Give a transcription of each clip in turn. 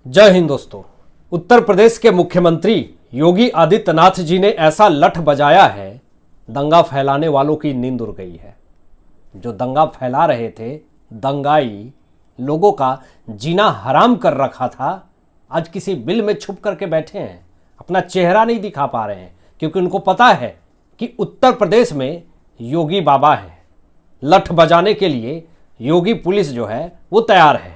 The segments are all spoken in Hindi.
जय हिंद दोस्तों। उत्तर प्रदेश के मुख्यमंत्री योगी आदित्यनाथ जी ने ऐसा लठ बजाया है, दंगा फैलाने वालों की नींद उड़ गई है। जो दंगा फैला रहे थे, दंगाई लोगों का जीना हराम कर रखा था, आज किसी बिल में छुप करके बैठे हैं, अपना चेहरा नहीं दिखा पा रहे हैं, क्योंकि उनको पता है कि उत्तर प्रदेश में योगी बाबा है। लठ बजाने के लिए योगी पुलिस जो है वो तैयार है।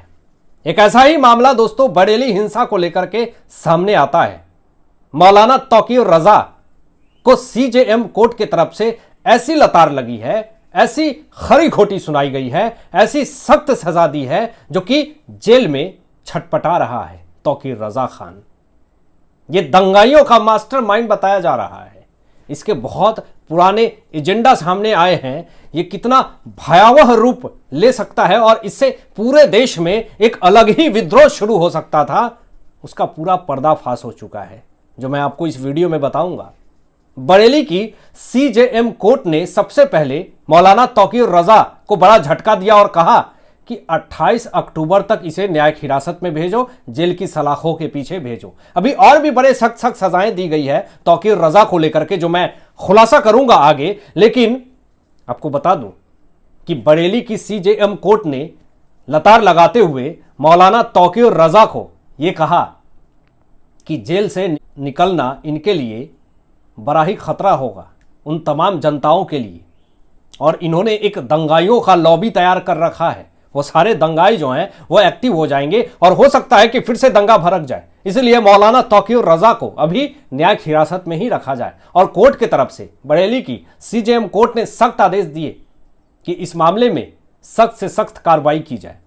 एक ऐसा ही मामला दोस्तों बरेली हिंसा को लेकर के सामने आता है। मौलाना तौकीर रजा को सीजेएम कोर्ट की तरफ से ऐसी लतार लगी है, ऐसी खरी खोटी सुनाई गई है, ऐसी सख्त सजा दी है जो कि जेल में छटपटा रहा है तौकीर रजा खान। ये दंगाइयों का मास्टरमाइंड बताया जा रहा है। इसके बहुत पुराने एजेंडा सामने आए हैं। ये कितना भयावह रूप ले सकता है और इससे पूरे देश में एक अलग ही विद्रोह शुरू हो सकता था, उसका पूरा पर्दाफाश हो चुका है, जो मैं आपको इस वीडियो में बताऊंगा। बरेली की सीजेएम कोर्ट ने सबसे पहले मौलाना तौकीर रजा को बड़ा झटका दिया और कहा कि 28 अक्टूबर तक इसे न्यायिक हिरासत में भेजो, जेल की सलाखों के पीछे भेजो। अभी और भी बड़े सख्त सख्त सजाएं दी गई है तौकीर रजा को लेकर के, जो मैं खुलासा करूंगा आगे। लेकिन आपको बता दूं कि बरेली की सीजेएम कोर्ट ने लतार लगाते हुए मौलाना तौकीर रजा को यह कहा कि जेल से निकलना इनके लिए बड़ा ही खतरा होगा, उन तमाम जनताओं के लिए। और इन्होंने एक दंगाइयों का लॉबी तैयार कर रखा है। वो सारे दंगाई जो हैं वो एक्टिव हो जाएंगे और हो सकता है कि फिर से दंगा भड़क जाए। इसलिए मौलाना तौकीर रजा को अभी न्यायिक हिरासत में ही रखा जाए। और कोर्ट की तरफ से बरेली की सीजेएम कोर्ट ने सख्त आदेश दिए कि इस मामले में सख्त से सख्त कार्रवाई की जाए।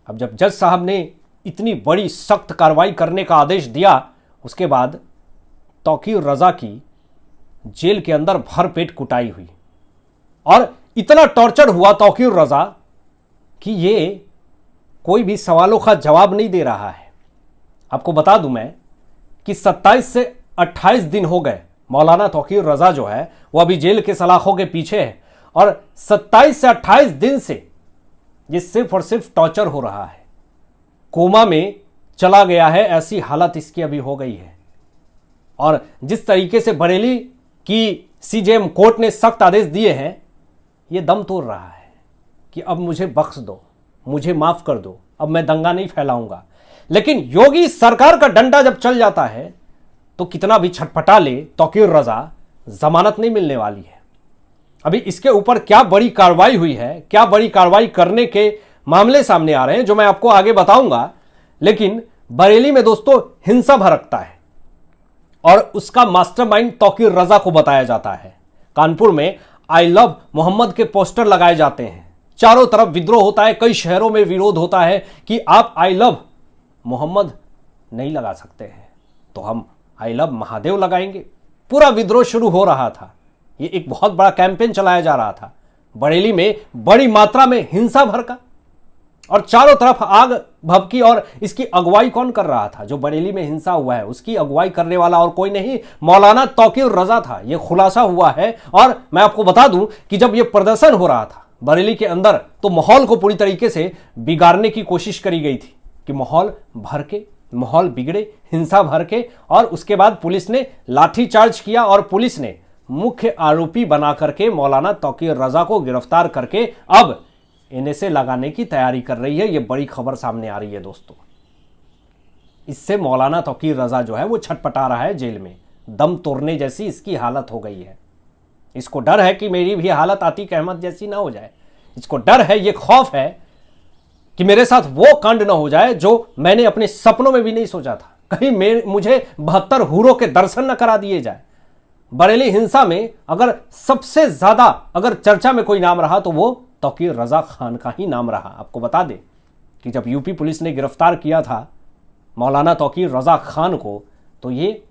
अब जब जज साहब ने इतनी बड़ी सख्त कार्रवाई करने का आदेश दिया, उसके बाद तौकीर रजा की जेल के अंदर भरपेट कुटाई हुई और इतना टॉर्चर हुआ तौकीर रजा कि ये कोई भी सवालों का जवाब नहीं दे रहा है। आपको बता दूं मैं कि 27 से 28 दिन हो गए मौलाना तौकीर रजा जो है वो अभी जेल के सलाखों के पीछे है और 27 से 28 दिन से ये सिर्फ और सिर्फ टॉर्चर हो रहा है। कोमा में चला गया है, ऐसी हालत इसकी अभी हो गई है। और जिस तरीके से बरेली की सीजेएम कोर्ट ने सख्त आदेश दिए हैं, ये दम तोड़ रहा है कि अब मुझे बख्श दो, मुझे माफ कर दो, अब मैं दंगा नहीं फैलाऊंगा। लेकिन योगी सरकार का डंडा जब चल जाता है तो कितना भी छटपटा ले तौकीर रजा, जमानत नहीं मिलने वाली है। अभी इसके ऊपर क्या बड़ी कार्रवाई हुई है, क्या बड़ी कार्रवाई करने के मामले सामने आ रहे हैं, जो मैं आपको आगे बताऊंगा। लेकिन बरेली में दोस्तों हिंसा भड़कता है और उसका मास्टरमाइंड तौकीर रजा को बताया जाता है। कानपुर में आई लव मोहम्मद के पोस्टर लगाए जाते हैं, चारों तरफ विद्रोह होता है, कई शहरों में विरोध होता है कि आप आई लव मोहम्मद नहीं लगा सकते हैं तो हम आई लव महादेव लगाएंगे। पूरा विद्रोह शुरू हो रहा था। ये एक बहुत बड़ा कैंपेन चलाया जा रहा था। बरेली में बड़ी मात्रा में हिंसा भड़का और चारों तरफ आग भभकी। और इसकी अगुवाई कौन कर रहा था? जो बरेली में हिंसा हुआ है उसकी अगुवाई करने वाला और कोई नहीं, मौलाना तौकीर रजा था। यह खुलासा हुआ है। और मैं आपको बता दूं कि जब यह प्रदर्शन हो रहा था बरेली के अंदर, तो माहौल को पूरी तरीके से बिगाड़ने की कोशिश करी गई थी कि माहौल भड़के, माहौल बिगड़े, हिंसा भड़के। और उसके बाद पुलिस ने लाठीचार्ज किया और पुलिस ने मुख्य आरोपी बना करके मौलाना तौकीर रजा को गिरफ्तार करके अब एनएसए लगाने की तैयारी कर रही है। यह बड़ी खबर सामने आ रही है दोस्तों। इससे मौलाना तौकीर रजा जो है वो छटपटा रहा है जेल में, दम तोड़ने जैसी इसकी हालत हो गई है। इसको डर है कि मेरी भी हालत आतिक अहमद जैसी ना हो जाए। इसको डर है, ये खौफ है कि मेरे साथ वो कांड ना हो जाए जो मैंने अपने सपनों में भी नहीं सोचा था। कहीं मुझे 72 हूरों के दर्शन न करा दिए जाए। बरेली हिंसा में अगर सबसे ज्यादा अगर चर्चा में कोई नाम रहा तो वो तौकीर रजा खान का ही नाम रहा। आपको बता दें कि जब यूपी पुलिस ने गिरफ्तार किया था मौलाना तौकीर रजा खान को, तो ये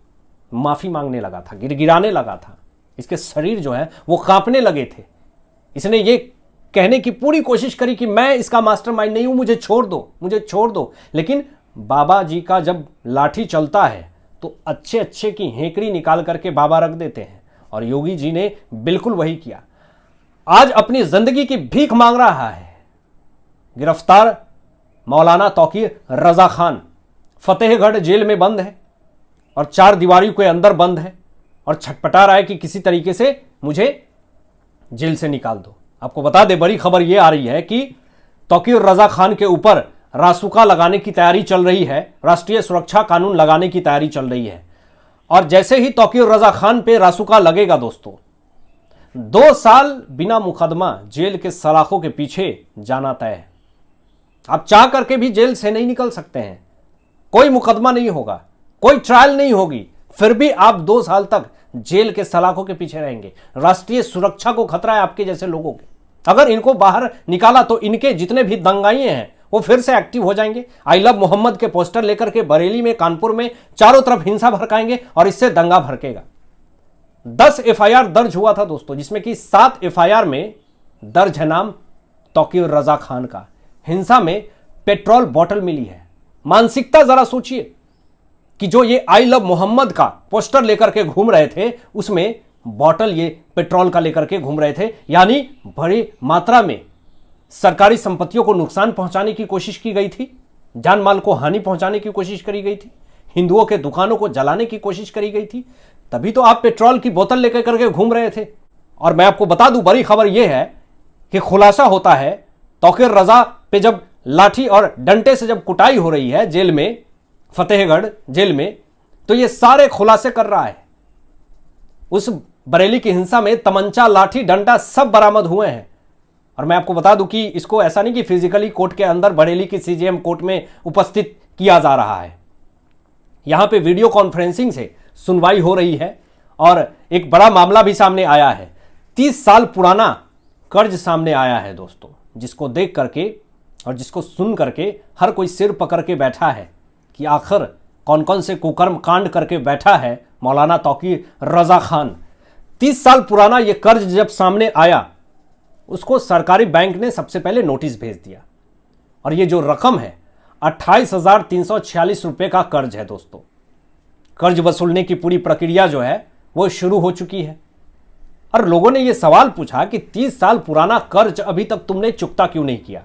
माफी मांगने लगा था, गिड़गिड़ाने लगा था। इसके शरीर जो है वो कांपने लगे थे। इसने ये कहने की पूरी कोशिश करी कि मैं इसका मास्टरमाइंड नहीं हूं, मुझे छोड़ दो, मुझे छोड़ दो। लेकिन बाबा जी का जब लाठी चलता है तो अच्छे अच्छे की हेकड़ी निकाल करके बाबा रख देते हैं। और योगी जी ने बिल्कुल वही किया। आज अपनी जिंदगी की भीख मांग रहा है गिरफ्तार मौलाना तौकीर रजा खान। फतेहगढ़ जेल में बंद है और 4 दीवारों के अंदर बंद है और छटपटा रहा है कि किसी तरीके से मुझे जेल से निकाल दो। आपको बता दें, बड़ी खबर यह आ रही है कि तौकीर रजा खान के ऊपर रासुका लगाने की तैयारी चल रही है, राष्ट्रीय सुरक्षा कानून लगाने की तैयारी चल रही है। और जैसे ही तौकीर रजा खान पे रासुका लगेगा दोस्तों, 2 साल बिना मुकदमा जेल के सलाखों के पीछे जाना तय है। आप चाह करके भी जेल से नहीं निकल सकते हैं, कोई मुकदमा नहीं होगा, कोई ट्रायल नहीं होगी, फिर भी आप 2 साल तक जेल के सलाखों के पीछे रहेंगे। राष्ट्रीय सुरक्षा को खतरा है आपके जैसे लोगों के। अगर इनको बाहर निकाला तो इनके जितने भी दंगाइए हैं वो फिर से एक्टिव हो जाएंगे। आई लव मोहम्मद के पोस्टर लेकर के बरेली में, कानपुर में चारों तरफ हिंसा भड़काएंगे और इससे दंगा भड़केगा। 10 एफआईआर दर्ज हुआ था दोस्तों, जिसमें कि 7 एफआईआर में दर्ज है नाम तौकीर रजा खान का। हिंसा में पेट्रोल बॉटल मिली है। मानसिकता जरा सोचिए कि जो ये आई लव मोहम्मद का पोस्टर लेकर के घूम रहे थे, उसमें बॉटल ये पेट्रोल का लेकर के घूम रहे थे। यानी बड़ी मात्रा में सरकारी संपत्तियों को नुकसान पहुंचाने की कोशिश की गई थी, जान माल को हानि पहुंचाने की कोशिश करी गई थी, हिंदुओं के दुकानों को जलाने की कोशिश करी गई थी। तभी तो आप पेट्रोल की बोतल लेकर करके घूम रहे थे। और मैं आपको बता दूं, बड़ी खबर यह है कि खुलासा होता है तौकीर रजा पे जब लाठी और डंडे से जब कुटाई हो रही है जेल में, फतेहगढ़ जेल में, तो ये सारे खुलासे कर रहा है। उस बरेली की हिंसा में तमंचा, लाठी, डंडा सब बरामद हुए हैं। और मैं आपको बता दूं कि इसको ऐसा नहीं कि फिजिकली कोर्ट के अंदर बरेली की सीजेएम कोर्ट में उपस्थित किया जा रहा है, यहां पे वीडियो कॉन्फ्रेंसिंग से सुनवाई हो रही है। और एक बड़ा मामला भी सामने आया है, 30 साल पुराना कर्ज सामने आया है दोस्तों, जिसको देख करके और जिसको सुन करके हर कोई सिर पकड़ के बैठा है कि आखिर कौन कौन से कुकर्म कांड करके बैठा है मौलाना तौकीर रजा खान। 30 साल पुराना यह कर्ज जब सामने आया, उसको सरकारी बैंक ने सबसे पहले नोटिस भेज दिया। और ये जो रकम है 28,346 रुपए का कर्ज है दोस्तों। कर्ज वसूलने की पूरी प्रक्रिया जो है वो शुरू हो चुकी है। और लोगों ने यह सवाल पूछा कि 30 साल पुराना कर्ज अभी तक तुमने चुकता क्यों नहीं किया।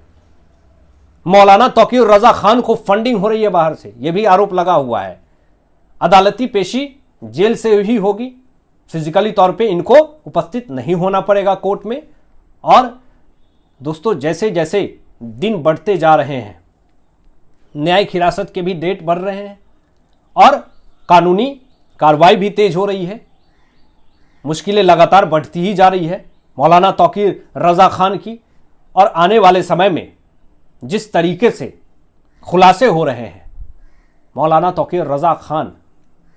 मौलाना तौकीर रजा खान को फंडिंग हो रही है बाहर से, यह भी आरोप लगा हुआ है। अदालती पेशी जेल से ही होगी, फिजिकली तौर पे इनको उपस्थित नहीं होना पड़ेगा कोर्ट में। और दोस्तों, जैसे जैसे दिन बढ़ते जा रहे हैं, न्यायिक हिरासत के भी डेट बढ़ रहे हैं और कानूनी कार्रवाई भी तेज हो रही है, मुश्किलें लगातार बढ़ती ही जा रही है मौलाना तौकीर रजा खान की। और आने वाले समय में जिस तरीके से खुलासे हो रहे हैं, मौलाना तौकीर रजा खान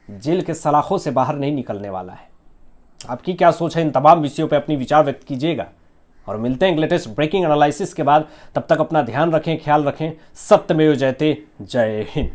जेल के सलाखों से बाहर नहीं निकलने वाला है। आपकी क्या सोच है, इन तमाम विषयों पर अपनी विचार व्यक्त कीजिएगा। और मिलते हैं लेटेस्ट ब्रेकिंग एनालिसिस के बाद। तब तक अपना ध्यान रखें, ख्याल रखें। सत्यमेव जयते। जय हिंद।